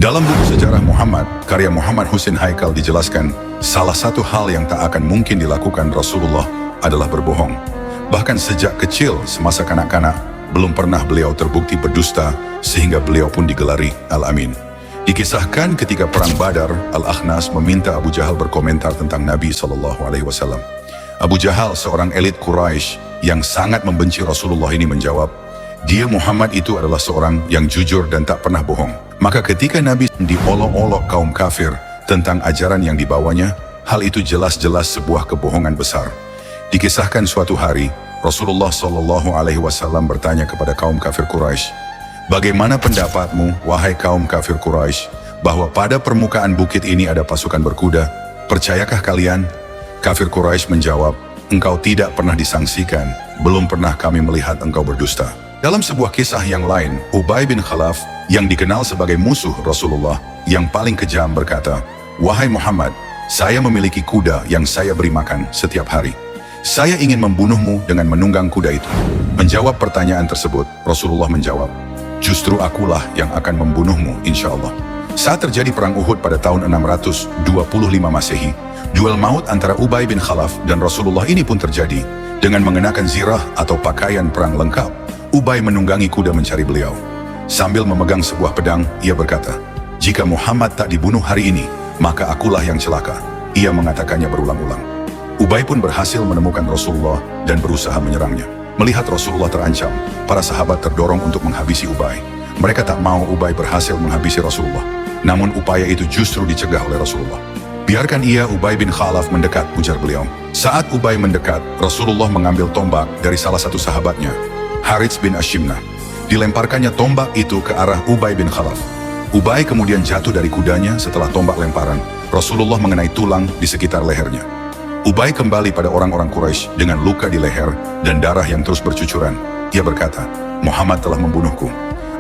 Dalam buku sejarah Muhammad, karya Muhammad Husin Haikal dijelaskan, salah satu hal yang tak akan mungkin dilakukan Rasulullah adalah berbohong. Bahkan sejak kecil, semasa kanak-kanak, belum pernah beliau terbukti berdusta, sehingga beliau pun digelari Al-Amin. Dikisahkan ketika perang Badar, Al-Akhnas meminta Abu Jahal berkomentar tentang Nabi SAW. Abu Jahal, seorang elit Quraisy yang sangat membenci Rasulullah ini menjawab, dia Muhammad itu adalah seorang yang jujur dan tak pernah bohong. Maka ketika Nabi diolok-olok kaum kafir tentang ajaran yang dibawanya, hal itu jelas-jelas sebuah kebohongan besar. Dikisahkan suatu hari, Rasulullah SAW bertanya kepada kaum kafir Quraisy, bagaimana pendapatmu, wahai kaum kafir Quraisy, bahwa pada permukaan bukit ini ada pasukan berkuda? Percayakah kalian? Kafir Quraisy menjawab, engkau tidak pernah disangsikan, belum pernah kami melihat engkau berdusta. Dalam sebuah kisah yang lain, Ubay bin Khalaf yang dikenal sebagai musuh Rasulullah yang paling kejam berkata, wahai Muhammad, saya memiliki kuda yang saya beri makan setiap hari. Saya ingin membunuhmu dengan menunggang kuda itu. Menjawab pertanyaan tersebut, Rasulullah menjawab, justru akulah yang akan membunuhmu insya Allah. Saat terjadi perang Uhud pada tahun 625 Masehi, duel maut antara Ubay bin Khalaf dan Rasulullah ini pun terjadi. Dengan mengenakan zirah atau pakaian perang lengkap, Ubay menunggangi kuda mencari beliau. Sambil memegang sebuah pedang, ia berkata, jika Muhammad tak dibunuh hari ini, maka akulah yang celaka. Ia mengatakannya berulang-ulang. Ubay pun berhasil menemukan Rasulullah dan berusaha menyerangnya. Melihat Rasulullah terancam, para sahabat terdorong untuk menghabisi Ubay. Mereka tak mau Ubay berhasil menghabisi Rasulullah. Namun upaya itu justru dicegah oleh Rasulullah. Biarkan ia, Ubay bin Khalaf, mendekat, ujar beliau. Saat Ubay mendekat, Rasulullah mengambil tombak dari salah satu sahabatnya, Harits bin Ashimnah. Dilemparkannya tombak itu ke arah Ubay bin Khalaf. Ubay kemudian jatuh dari kudanya setelah tombak lemparan. Rasulullah mengenai tulang di sekitar lehernya. Ubay kembali pada orang-orang Quraisy dengan luka di leher dan darah yang terus bercucuran. Ia berkata, Muhammad telah membunuhku.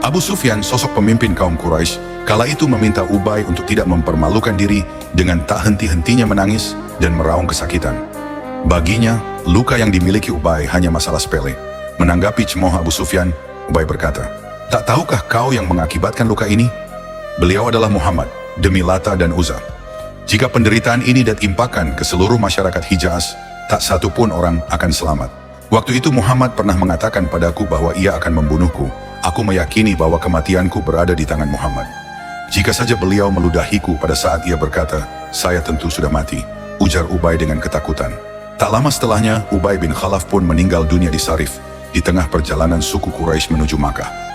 Abu Sufyan, sosok pemimpin kaum Quraisy, kala itu meminta Ubay untuk tidak mempermalukan diri dengan tak henti-hentinya menangis dan meraung kesakitan. Baginya, luka yang dimiliki Ubay hanya masalah sepele. Menanggapi cemooh Abu Sufyan, Ubay berkata, tak tahukah kau yang mengakibatkan luka ini? Beliau adalah Muhammad, demi Lata dan Uzza. Jika penderitaan ini ditimpakan ke seluruh masyarakat Hijaz, tak satu pun orang akan selamat. Waktu itu Muhammad pernah mengatakan padaku bahwa ia akan membunuhku. Aku meyakini bahwa kematianku berada di tangan Muhammad. Jika saja beliau meludahiku pada saat ia berkata, saya tentu sudah mati, ujar Ubay dengan ketakutan. Tak lama setelahnya, Ubay bin Khalaf pun meninggal dunia di Sarif, di tengah perjalanan suku Quraisy menuju Makkah.